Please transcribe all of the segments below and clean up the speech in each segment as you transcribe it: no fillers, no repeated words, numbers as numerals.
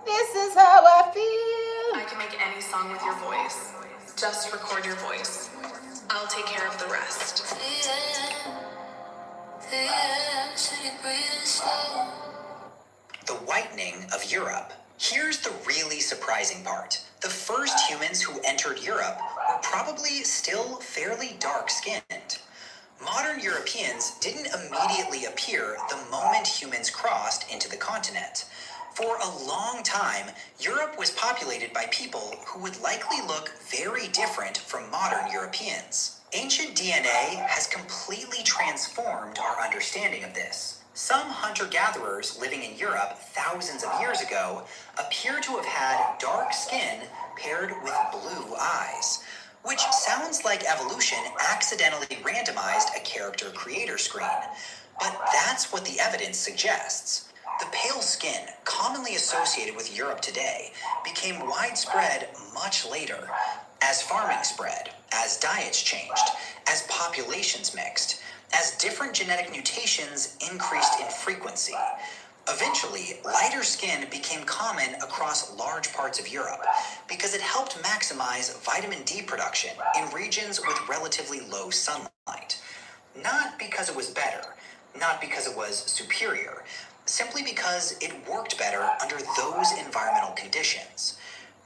This is how I feel. I can make any song with your voice. Just record your voice. I'll take care of the rest. The whitening of Europe. Here's the really surprising part. The first humans who entered Europe were probably still fairly dark-skinned. Modern Europeans didn't immediately appear the moment humans crossed into the continent. For a long time, Europe was populated by people who would likely look very different from modern Europeans. Ancient DNA has completely transformed our understanding of this. Some hunter-gatherers living in Europe thousands of years ago appear to have had dark skin paired with blue eyes, which sounds like evolution accidentally randomized a character creator screen. But that's what the evidence suggests. The pale skin, commonly associated with Europe today, became widespread much later, as farming spread, as diets changed, as populations mixed, as different genetic mutations increased in frequency. Eventually, lighter skin became common across large parts of Europe because it helped maximize vitamin D production in regions with relatively low sunlight. Not because it was better, not because it was superior, simply because it worked better under those environmental conditions.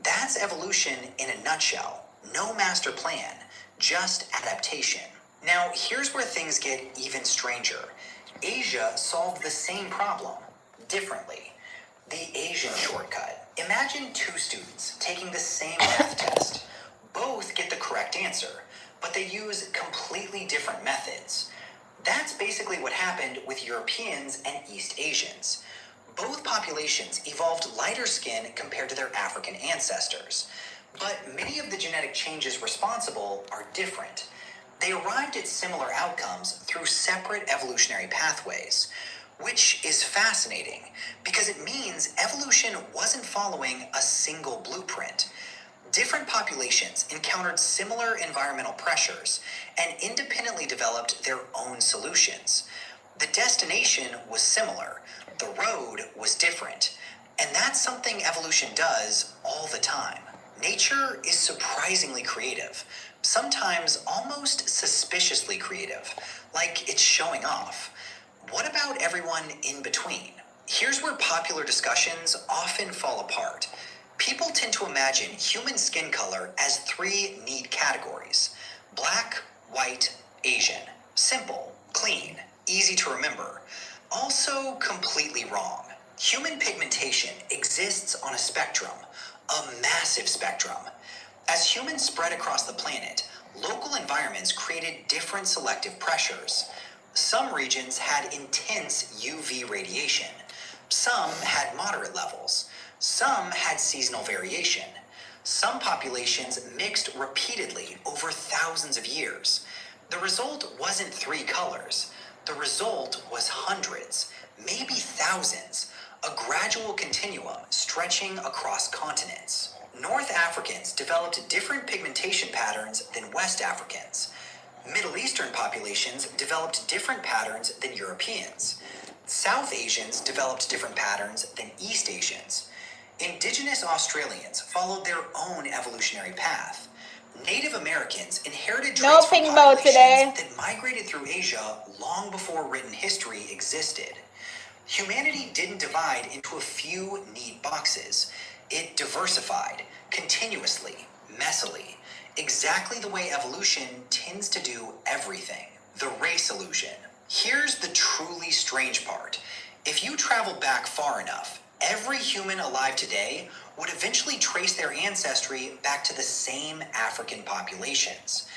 That's evolution in a nutshell. No master plan, just adaptation. Now, here's where things get even stranger. Asia solved the same problem, differently. The Asian shortcut. Imagine two students taking the same math test. Both get the correct answer, but they use completely different methods. That's basically what happened with Europeans and East Asians. Both populations evolved lighter skin compared to their African ancestors, but many of the genetic changes responsible are different. They arrived at similar outcomes through separate evolutionary pathways, which is fascinating because it means evolution wasn't following a single blueprint. Different populations encountered similar environmental pressures and independently developed their own solutions. The destination was similar, the road was different, and that's something evolution does all the time. Nature is surprisingly creative, sometimes almost suspiciously creative, like it's showing off. What about everyone in between? Here's where popular discussions often fall apart. People tend to imagine human skin color as three neat categories: black, white, Asian. Simple, clean, easy to remember. Also completely wrong. Human pigmentation exists on a spectrum, a massive spectrum. As humans spread across the planet, local environments created different selective pressures. Some regions had intense UV radiation. Some had moderate levels. Some had seasonal variation. Some populations mixed repeatedly over thousands of years. The result wasn't three colors. The result was hundreds, maybe thousands, a gradual continuum stretching across continents. North Africans developed different pigmentation patterns than West Africans. Middle Eastern populations developed different patterns than Europeans. South Asians developed different patterns than East Asians. Indigenous Australians followed their own evolutionary path. Native Americans inherited No traits from pink bow today. populations that migrated through Asia long before written history existed. Humanity didn't divide into a few neat boxes. It diversified, continuously, messily, exactly the way evolution tends to do everything. The race illusion. Here's the truly strange part. If you travel back far enough, every human alive today would eventually trace their ancestry back to the same African populations.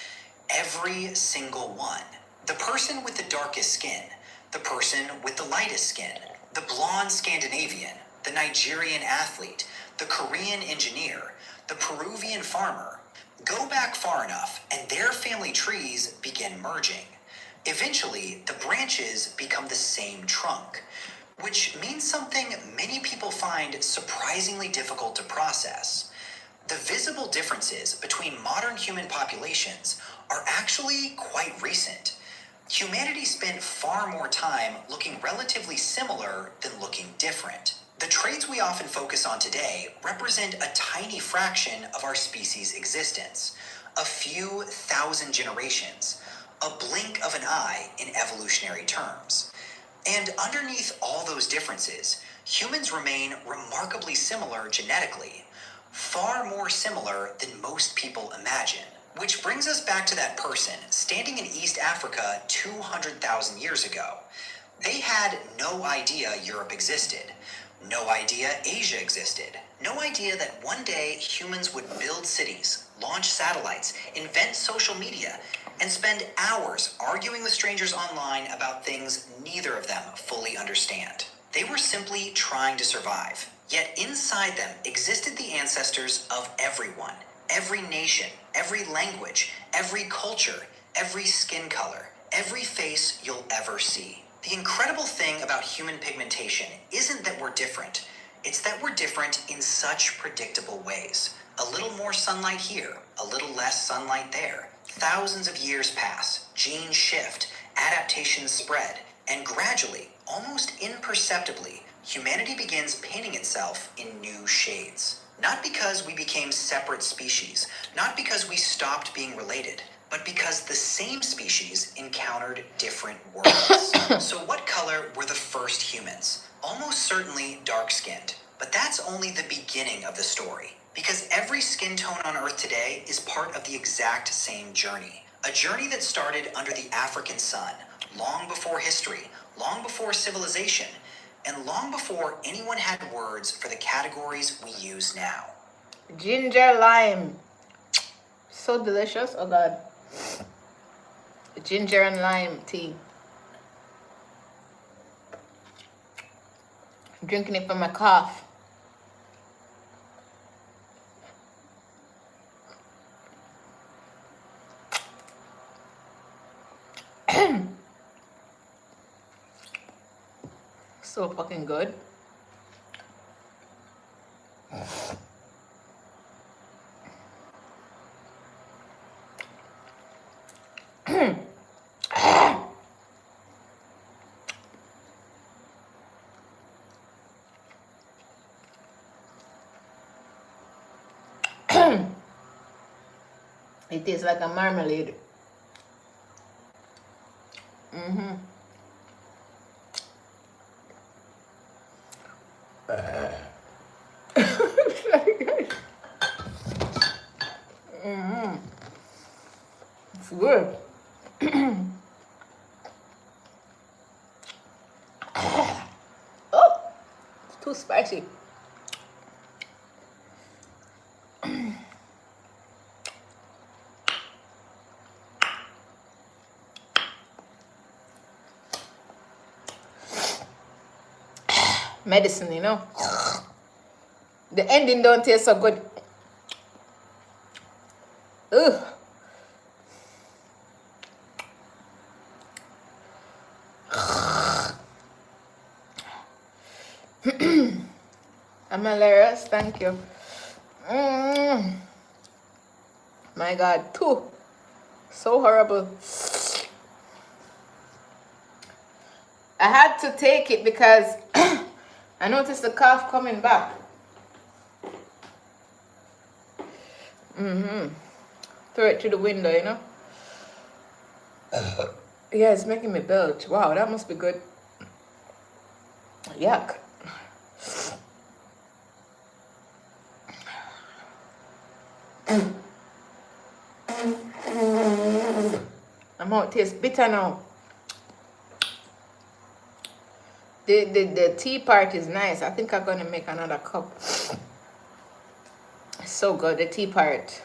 Every single one. The person with the darkest skin, the person with the lightest skin, the blonde Scandinavian, the Nigerian athlete, the Korean engineer, the Peruvian farmer. Go back far enough and their family trees begin merging. Eventually, the branches become the same trunk, which means something many people find surprisingly difficult to process. The visible differences between modern human populations are actually quite recent. Humanity spent far more time looking relatively similar than looking different. The traits we often focus on today represent a tiny fraction of our species' existence, a few thousand generations, a blink of an eye in evolutionary terms. And underneath all those differences, humans remain remarkably similar genetically, far more similar than most people imagine. Which brings us back to that person standing in East Africa 200,000 years ago. They had no idea Europe existed, no idea Asia existed, no idea that one day humans would build cities, launch satellites, invent social media, and spend hours arguing with strangers online about things neither of them fully understand. They were simply trying to survive. Yet inside them existed the ancestors of everyone, every nation, every language, every culture, every skin color, every face you'll ever see. The incredible thing about human pigmentation isn't that we're different, it's that we're different in such predictable ways. A little more sunlight here, a little less sunlight there. Thousands of years pass, genes shift, adaptations spread, and gradually, almost imperceptibly, humanity begins painting itself in new shades. Not because we became separate species, not because we stopped being related, but because the same species encountered different worlds. So what color were the first humans? Almost certainly dark-skinned. But that's only the beginning of the story. Because every skin tone on Earth today is part of the exact same journey. A journey that started under the African sun, long before history, long before civilization, and long before anyone had words for the categories we use now. Ginger lime. So delicious. Oh God. Ginger and lime tea. Drinking it for my cough. So fucking good. It tastes like a marmalade. It's good. Oh, it's too spicy. Medicine, you know. The ending don't taste so good. Ugh. I'm hilarious, thank you. My God, too. So horrible. I had to take it because I noticed the cough coming back. Throw it through the window, you know. Yeah, it's making me belch. Wow, that must be good. Yuck. I'm out. It tastes bitter now. The tea part is nice. I think I'm gonna make another cup. So good, the tea part.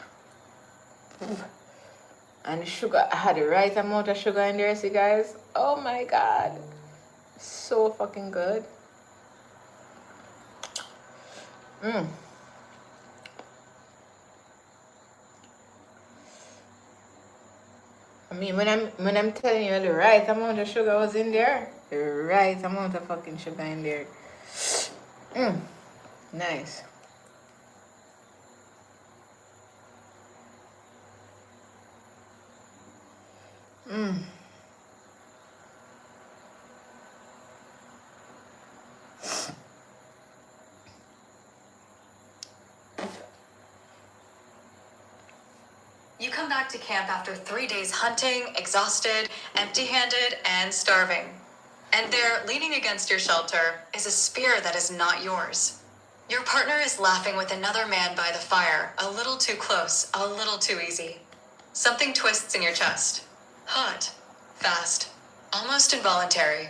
And the sugar, I had the right amount of sugar in there, see guys. Oh my God, so fucking good. I mean, when I'm telling you the right amount of sugar was in there, the right amount of fucking sugar in there. Nice. You come back to camp after 3 days hunting, exhausted, empty-handed, and starving. And there, leaning against your shelter, is a spear that is not yours. Your partner is laughing with another man by the fire, a little too close, a little too easy. Something twists in your chest. Hot, fast, almost involuntary.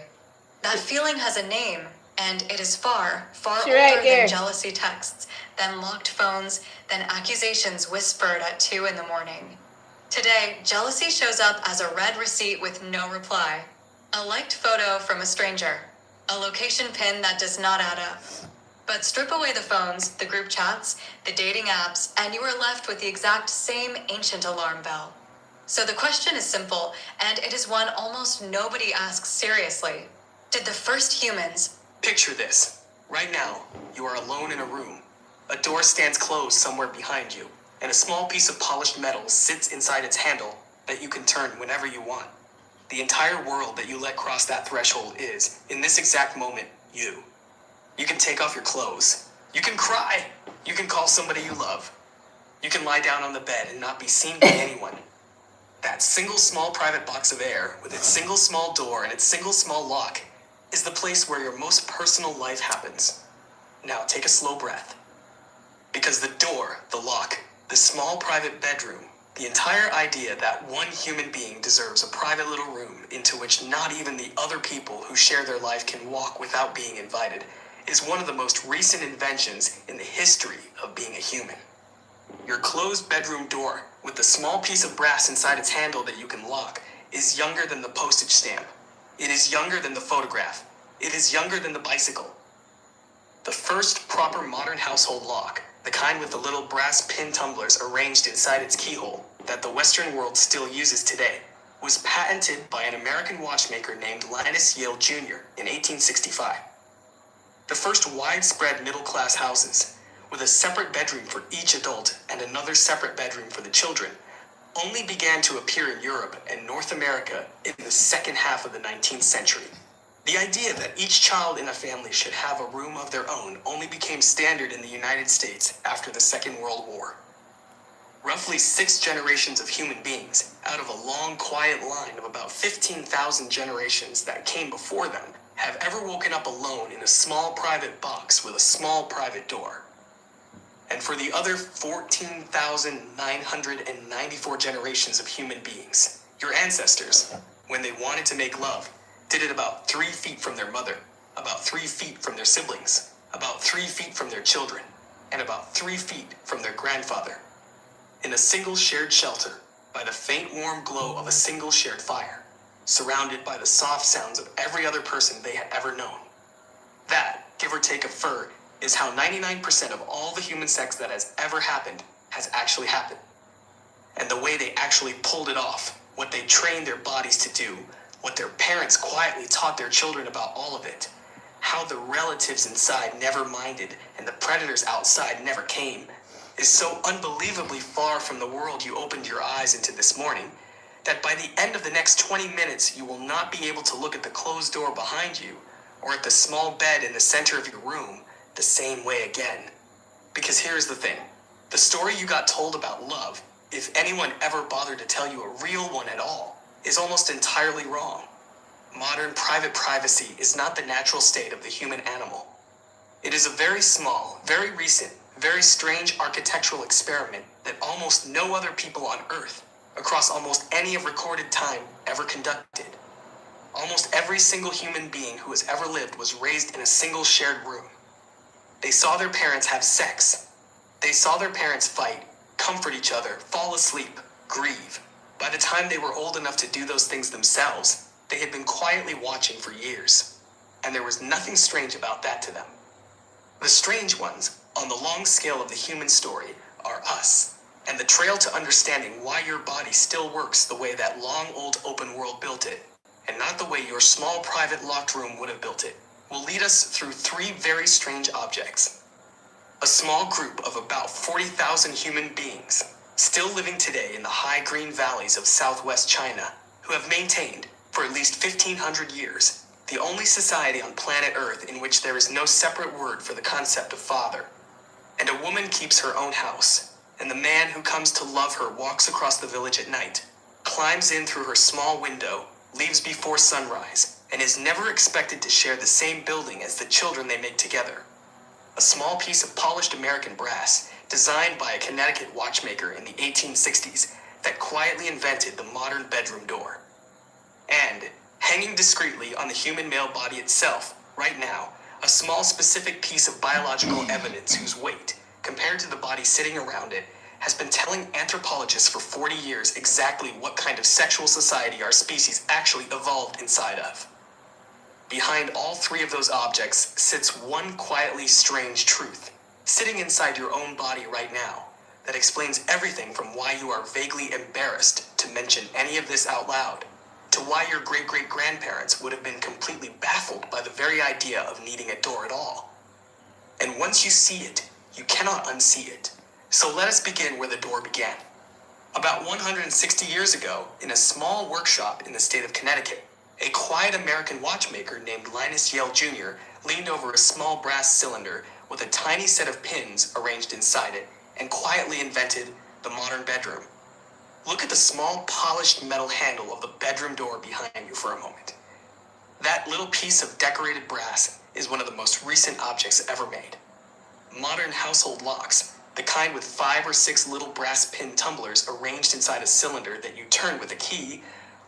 That feeling has a name, and it is far, far She right older there. than jealousy texts, than locked phones, than accusations whispered at 2 in the morning. Today, jealousy shows up as a red receipt with no reply. A liked photo from a stranger. A location pin that does not add up. But strip away the phones, the group chats, the dating apps, and you are left with the exact same ancient alarm bell. So the question is simple, and it is one almost nobody asks seriously. Did the first humans... Picture this. Right now, you are alone in a room. A door stands closed somewhere behind you, and a small piece of polished metal sits inside its handle that you can turn whenever you want. The entire world that you let cross that threshold is, in this exact moment, you. You can take off your clothes. You can cry. You can call somebody you love. You can lie down on the bed and not be seen by anyone. That single small private box of air, with its single small door and its single small lock, is the place where your most personal life happens. Now take a slow breath. Because the door, the lock, the small private bedroom, the entire idea that one human being deserves a private little room into which not even the other people who share their life can walk without being invited, is one of the most recent inventions in the history of being a human. Your closed bedroom door, with the small piece of brass inside its handle that you can lock, is younger than the postage stamp. It is younger than the photograph. It is younger than the bicycle. The first proper modern household lock, the kind with the little brass pin tumblers arranged inside its keyhole that the Western world still uses today, was patented by an American watchmaker named Linus Yale Jr. in 1865. The first widespread middle-class houses, with a separate bedroom for each adult and another separate bedroom for the children, only began to appear in Europe and North America in the second half of the 19th century. The idea that each child in a family should have a room of their own only became standard in the United States after the Second World War. Roughly 6 generations of human beings, out of a long, quiet line of about 15,000 generations that came before them, have ever woken up alone in a small private box with a small private door. And for the other 14,994 generations of human beings, your ancestors, when they wanted to make love, did it about 3 feet from their mother, about 3 feet from their siblings, about 3 feet from their children, and about 3 feet from their grandfather. In a single shared shelter, by the faint warm glow of a single shared fire, surrounded by the soft sounds of every other person they had ever known. That, give or take a fur, is how 99% of all the human sex that has ever happened has actually happened. And the way they actually pulled it off, what they trained their bodies to do, what their parents quietly taught their children about all of it, how the relatives inside never minded and the predators outside never came, is so unbelievably far from the world you opened your eyes into this morning, that by the end of the next 20 minutes you will not be able to look at the closed door behind you, or at the small bed in the center of your room, the same way again. Because here's the thing. The story you got told about love, if anyone ever bothered to tell you a real one at all, is almost entirely wrong. Modern private privacy is not the natural state of the human animal. It is a very small, very recent, very strange architectural experiment that almost no other people on Earth, across almost any of recorded time, ever conducted. Almost every single human being who has ever lived was raised in a single shared room. They saw their parents have sex. They saw their parents fight, comfort each other, fall asleep, grieve. By the time they were old enough to do those things themselves, they had been quietly watching for years. And there was nothing strange about that to them. The strange ones, on the long scale of the human story, are us. And the trail to understanding why your body still works the way that long old open world built it, and not the way your small private locked room would have built it, will lead us through 3 very strange objects. A small group of about 40,000 human beings, still living today in the high green valleys of southwest China, who have maintained, for at least 1,500 years, the only society on planet Earth in which there is no separate word for the concept of father. And a woman keeps her own house, and the man who comes to love her walks across the village at night, climbs in through her small window, leaves before sunrise, and is never expected to share the same building as the children they make together. A small piece of polished American brass, designed by a Connecticut watchmaker in the 1860s, that quietly invented the modern bedroom door. And, hanging discreetly on the human male body itself, right now, a small specific piece of biological evidence whose weight, compared to the body sitting around it, has been telling anthropologists for 40 years exactly what kind of sexual society our species actually evolved inside of. Behind all three of those objects sits one quietly strange truth, sitting inside your own body right now, that explains everything from why you are vaguely embarrassed to mention any of this out loud, to why your great-great-grandparents would have been completely baffled by the very idea of needing a door at all. And once you see it, you cannot unsee it. So let us begin where the door began. About 160 years ago, in a small workshop in the state of Connecticut, a quiet American watchmaker named Linus Yale Jr. leaned over a small brass cylinder with a tiny set of pins arranged inside it and quietly invented the modern bedroom. Look at the small polished metal handle of the bedroom door behind you for a moment. That little piece of decorated brass is one of the most recent objects ever made. Modern household locks, the kind with 5 or 6 little brass pin tumblers arranged inside a cylinder that you turn with a key,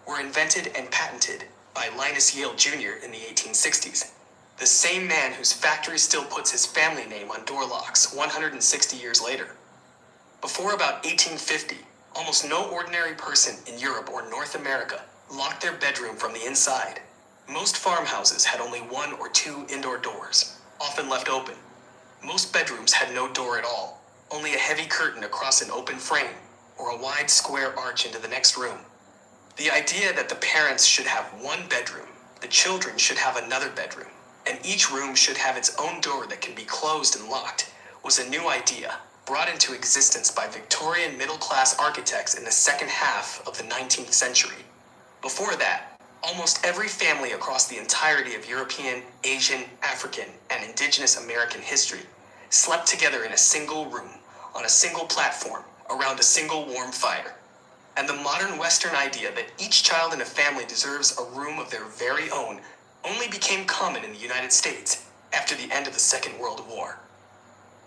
were invented and patented by Linus Yale Jr. in the 1860s. The same man whose factory still puts his family name on door locks 160 years later. Before about 1850, almost no ordinary person in Europe or North America locked their bedroom from the inside. Most farmhouses had only 1 or 2 indoor doors, often left open. Most bedrooms had no door at all, only a heavy curtain across an open frame, or a wide square arch into the next room. The idea that the parents should have one bedroom, the children should have another bedroom, and each room should have its own door that can be closed and locked, was a new idea, brought into existence by Victorian middle-class architects in the second half of the 19th century. Before that, almost every family across the entirety of European, Asian, African, and indigenous American history slept together in a single room, on a single platform, around a single warm fire. And the modern Western idea that each child in a family deserves a room of their very own only became common in the United States after the end of the Second World War.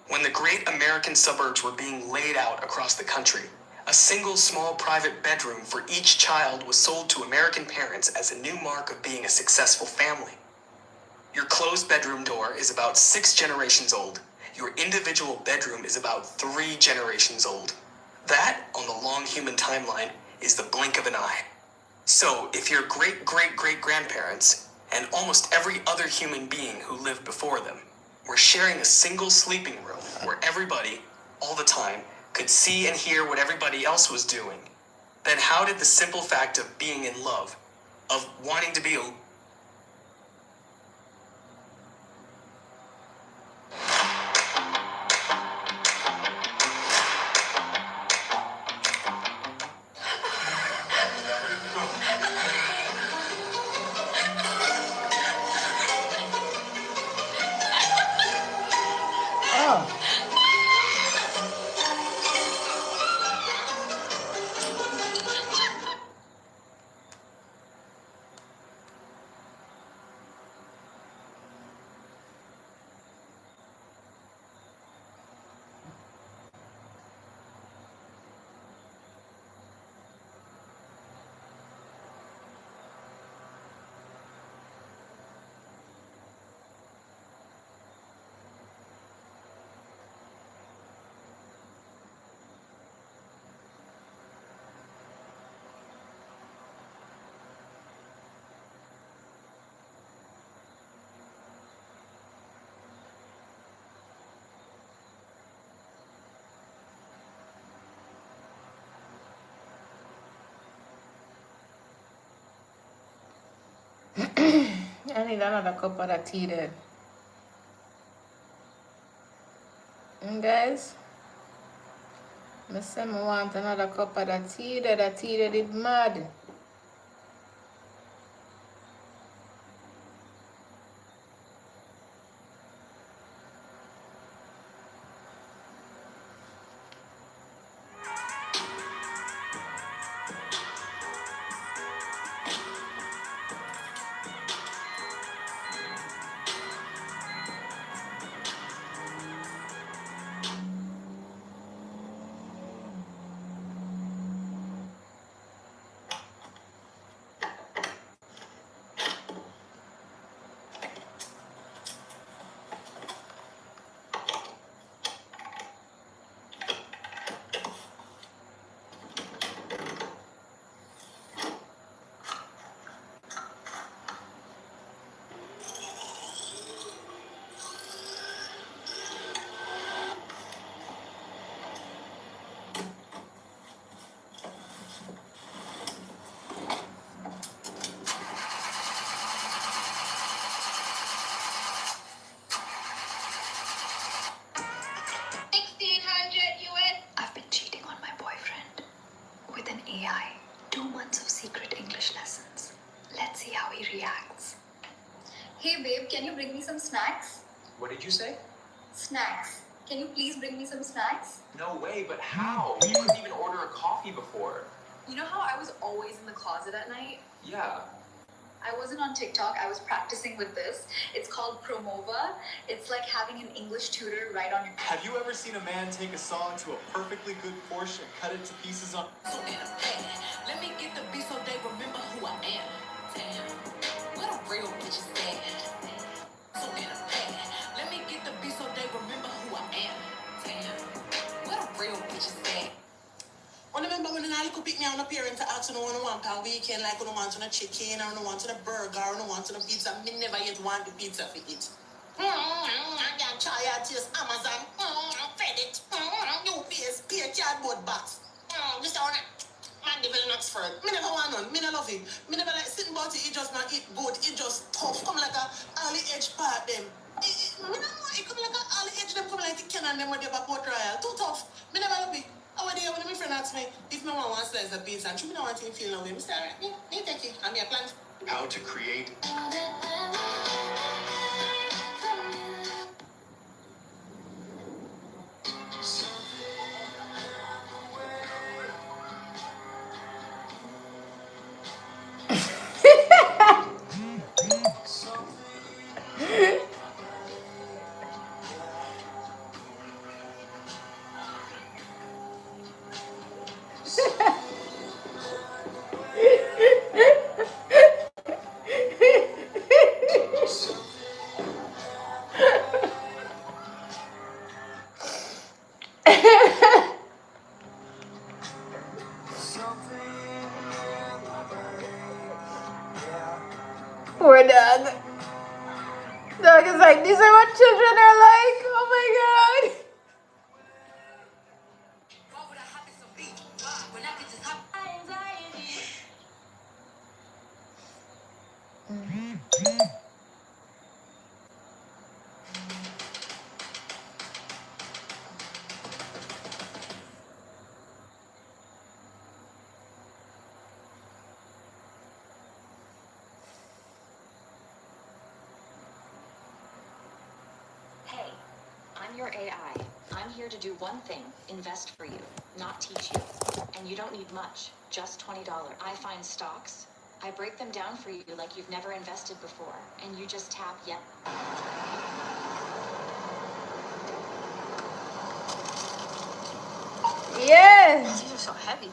When the great American suburbs were being laid out across the country, a single small private bedroom for each child was sold to American parents as a new mark of being a successful family. Your closed bedroom door is about 6 generations old. Your individual bedroom is about 3 generations old. That, on the long human timeline, is the blink of an eye. So, if your great-great-great-grandparents, and almost every other human being who lived before them, were sharing a single sleeping room where everybody, all the time, could see and hear what everybody else was doing, then how did the simple fact of being in love, of wanting to be Oh, I need another cup of that tea then. And guys, I say I want another cup of that tea there. That tea there did mad. snacks? What did you say? Snacks. Can you please bring me some snacks? No way, but how? You couldn't even order a coffee before. You know how I was always in the closet at night? Yeah. I wasn't on TikTok, I was practicing with this. It's called Promova. It's like having an English tutor right on your... Have you ever seen a man take a song to a perfectly good portion, cut it to pieces on... So in a bag, let me get the beat so they remember who I am. Damn, what a real bitch is that? So in a bag, let me get the beat so they remember who I am. Damn, what a real bitch is that? I remember when I could pick me on a parent to ask you want per weekend, like you want on a chicken, or you want on a burger, or you want on a pizza. Me never yet want the pizza for it. I got try out just Amazon, FedEx, UPS, pay a cardboard box. This one, man, the very next friend. Me never want none. Me never love it. Me never like sitting about it. It just not eat good. It just tough. Come like a early edge part them. Me never want it. Come like a early edge them. Come like the Canon them when they have a Port Royal. Too tough. Me never love it. I went there when my friend asked me if me want one slice of pizza, and she me don't want to feel no way. Me say, alright, me take it. I'm your plan. How to create Poor dog. Dog is like, these are what children are like. Oh my god. Hey, I'm your AI. I'm here to do one thing, invest for you, not teach you. And you don't need much, just $20. I find stocks, I break them down for you like you've never invested before, and you just tap yes. Yes. These are so heavy.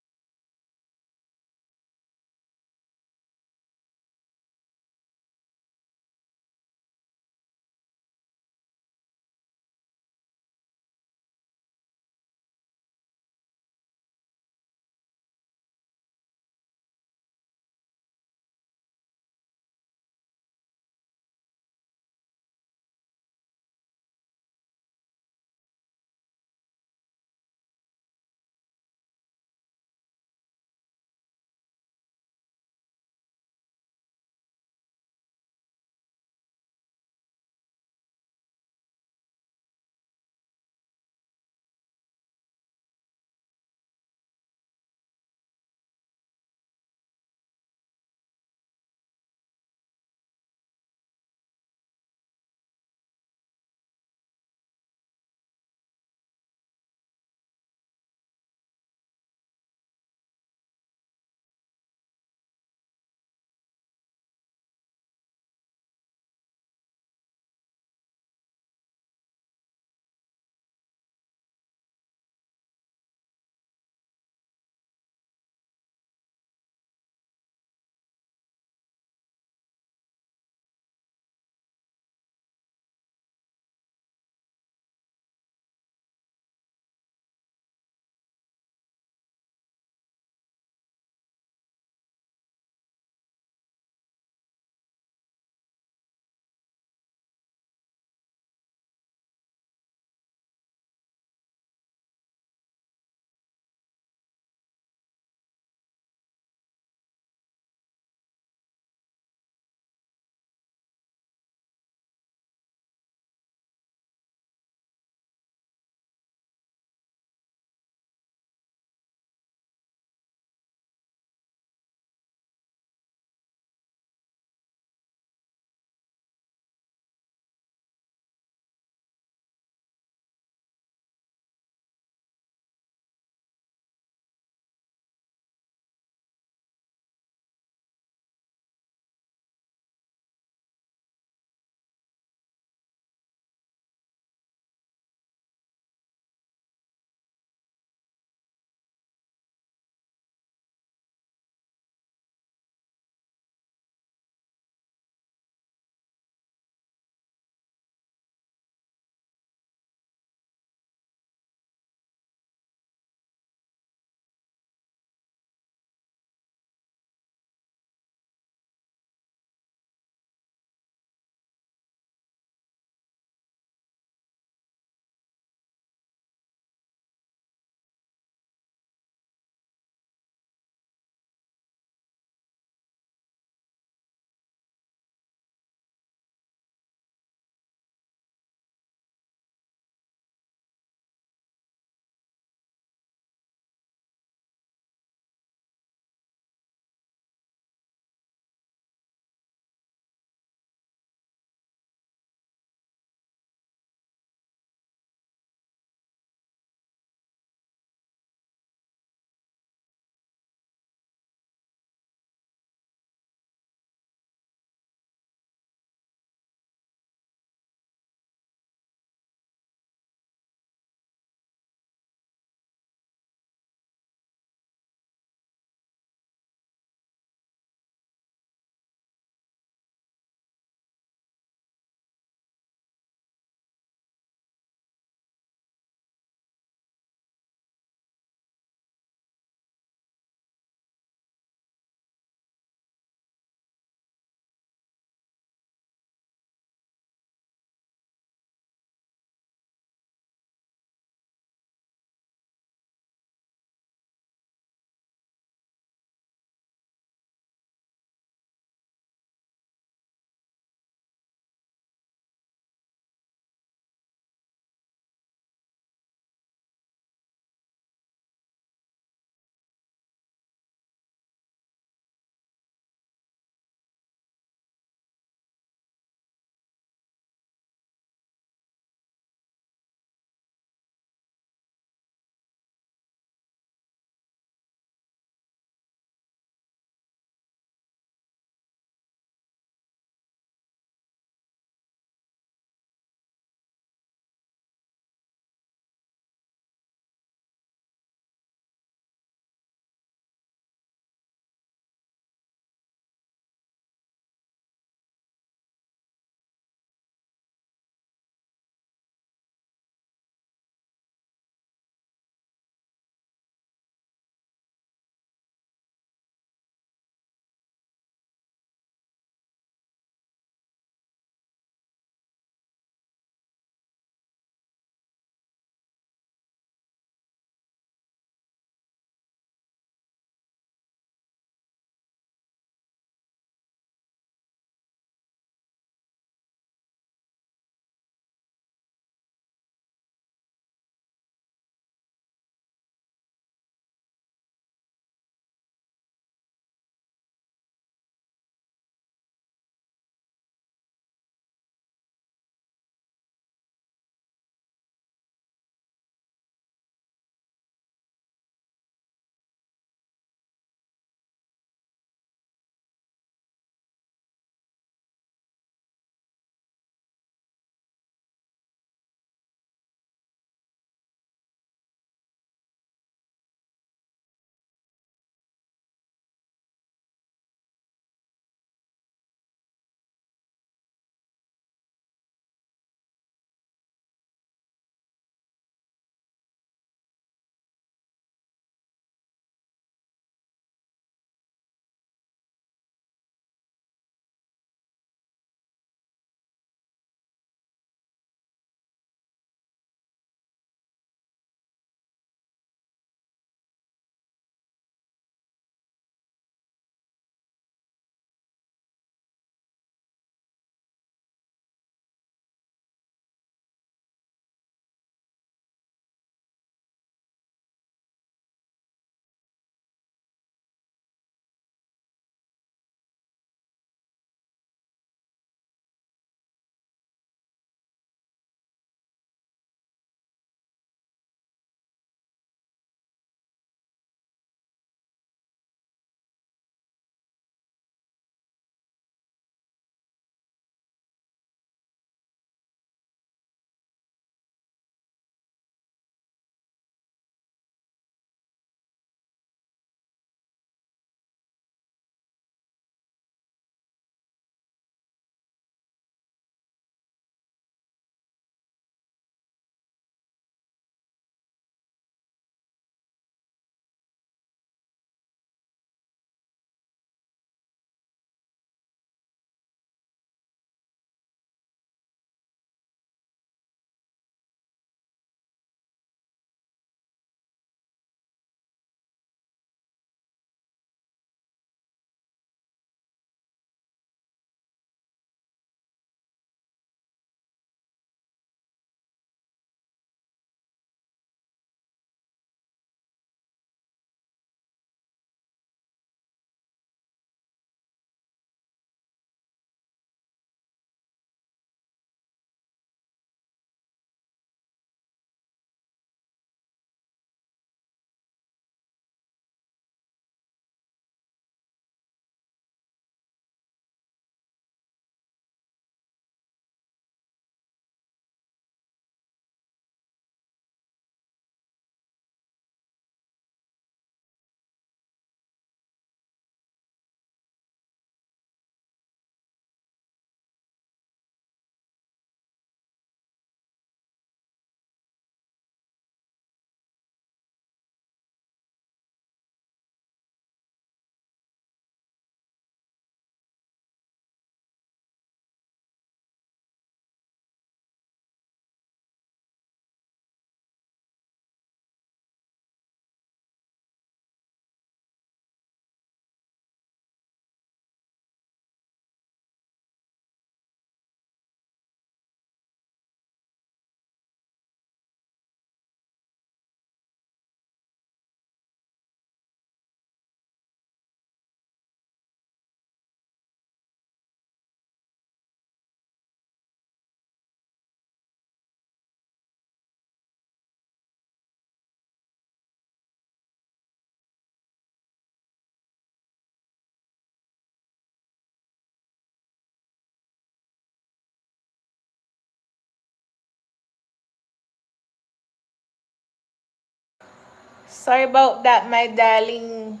Sorry about that, my darling.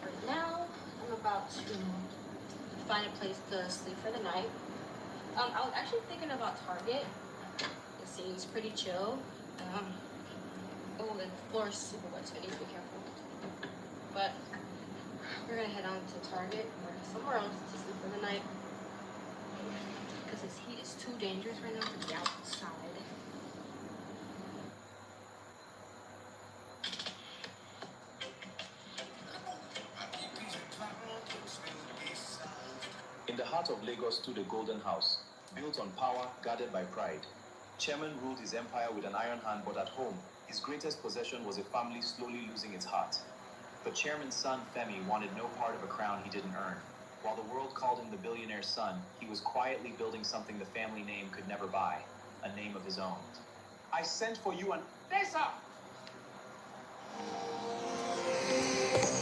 Right now, I'm about to find a place to sleep for the night. I was actually thinking about Target. It seems pretty chill. Um, oh, the floor is super wet, so I need to be careful. But we're gonna head on to Target or somewhere else to sleep for the night because this heat is too dangerous right now to be outside. In the heart of Lagos stood a golden house, built on power, guarded by pride. Chairman ruled his empire with an iron hand, but at home, his greatest possession was a family slowly losing its heart. The chairman's son, Femi, wanted no part of a crown he didn't earn. While the world called him the billionaire's son, he was quietly building something the family name could never buy, a name of his own. I sent for you and... Tessa!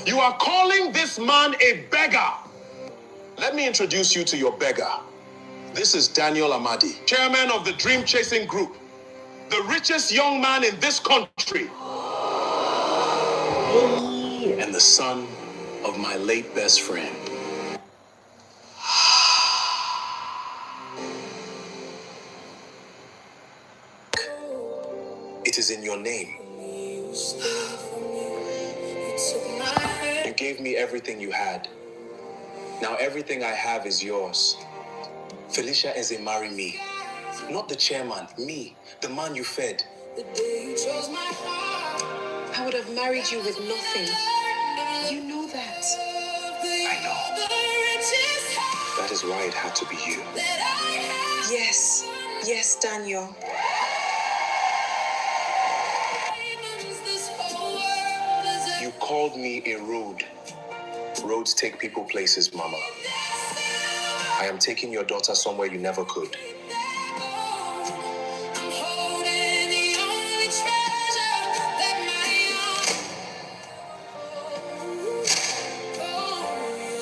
You are calling this man a beggar. Let me introduce you to your beggar. This is Daniel Amadi, chairman of the Dream Chasing Group, the richest young man in this country, and the son of my late best friend. It is in your name. You gave me everything you had. Now everything I have is yours. Felicia Eze marry me. Not the chairman, me, the man you fed. I would have married you with nothing. You know that. I know. That is why it had to be you. Yes. Yes, Daniel. You called me a road. Roads take people places, Mama. I am taking your daughter somewhere you never could.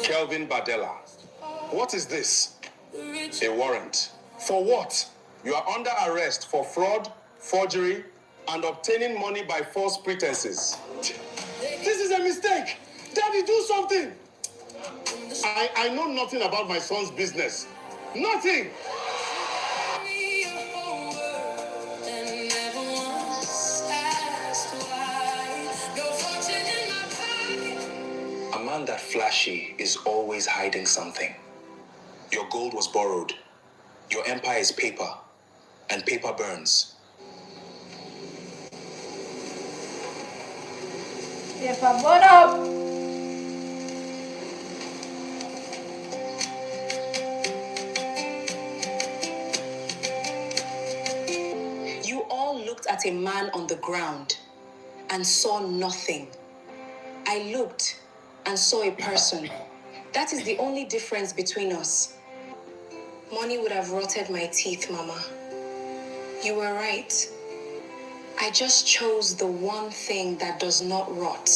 Kelvin Badella. What is this? A warrant. For what? You are under arrest for fraud, forgery, and obtaining money by false pretenses. This is a mistake. Daddy, do something. I know nothing about my son's business. Nothing. A man that flashy is always hiding something. Your gold was borrowed. Your empire is paper, and paper burns. Paper burn up. You all looked at a man on the ground and saw nothing. I looked and saw a person. That is the only difference between us. Money would have rotted my teeth, Mama. You were right. I just chose the one thing that does not rot.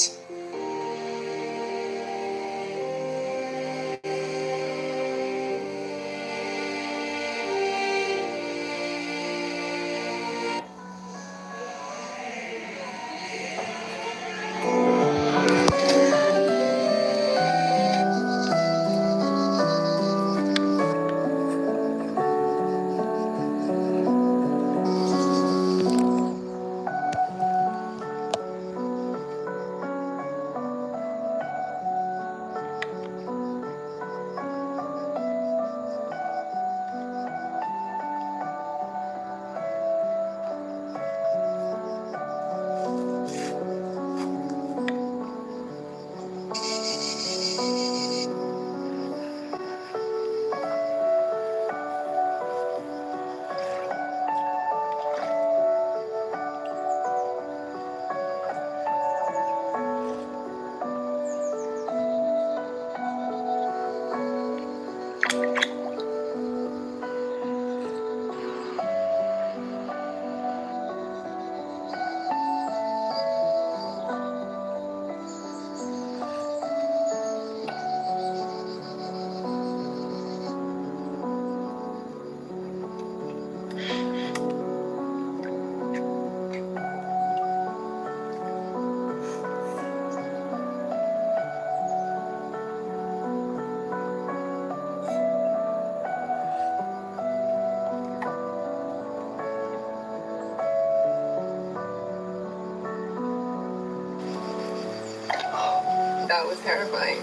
terrifying.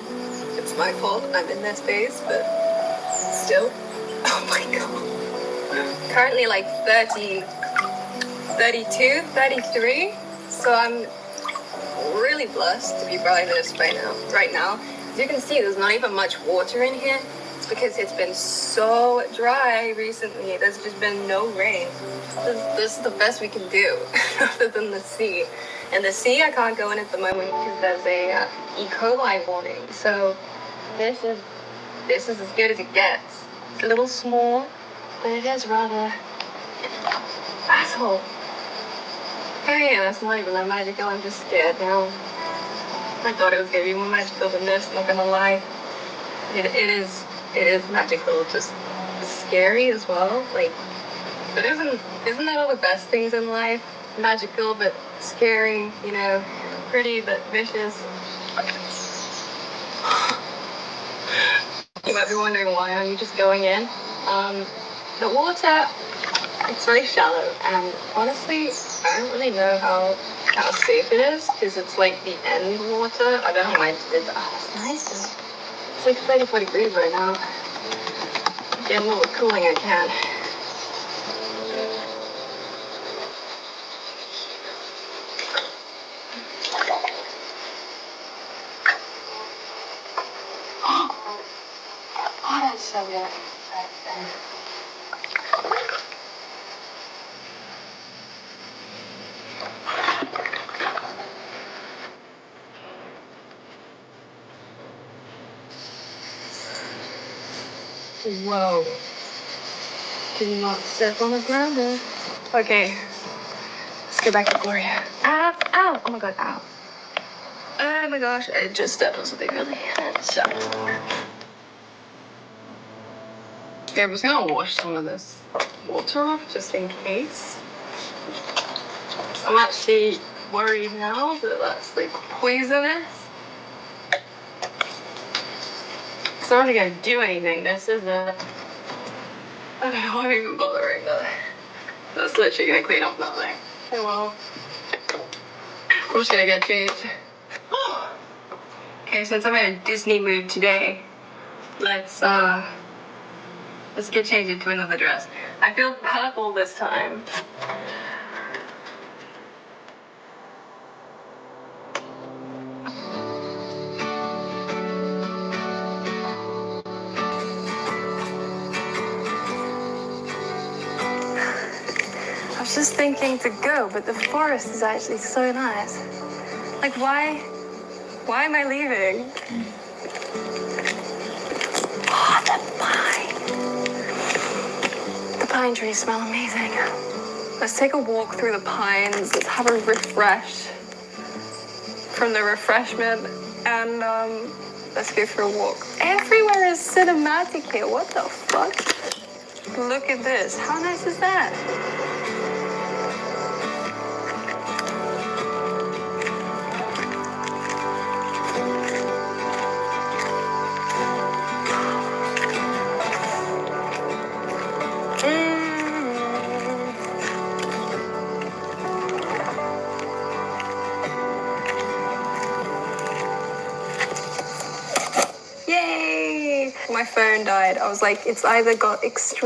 It's my fault I'm in that space, but still. Oh my god. Currently like 30, 32, 33. So I'm really blessed to be by this right now. As you can see, there's not even much water in here. It's because it's been so dry recently. There's just been no rain. This is the best we can do, other than the sea. And the sea, I can't go in at the moment because there's a E. coli warning. So this is as good as it gets. It's a little small, but it is rather asshole. Oh yeah, that's not even that magical. I'm just scared now. I thought it was gonna be more magical than this. Not gonna lie. It is magical. Just scary as well. Like, but isn't that all the best things in life? Magical but scary. You know, pretty but vicious. You might be wondering why are you just going in? The water, it's very shallow, and honestly, I don't really know how safe it is, because it's like the end water. I don't know why I just did that. It's nice. It's like 34 degrees right now. Getting all the cooling I can. Oh, that's so good. Whoa. Did not step on the ground there. Okay. Let's get back to Gloria. Ow, ow. Oh my god, ow. Oh my gosh, I just stepped on something really sharp. Okay, I'm just gonna wash some of this water off just in case. I'm actually worried now that that's like poisonous. It's not really gonna do anything. This is a... I don't know why I'm even bothering that. That's literally gonna clean up nothing. Oh well. I'm just gonna get changed. Okay, since I'm in a Disney mood today, let's get changed into another dress. I feel purple this time. I was just thinking to go, but the forest is actually so nice. Like, why am I leaving? Oh, the pine. The pine trees smell amazing. Let's take a walk through the pines. Let's have a refresh from the refreshment, and let's go for a walk. Everywhere is cinematic here. What the fuck? Look at this. How nice is that? Yay! My phone died. I was like, it's either got extreme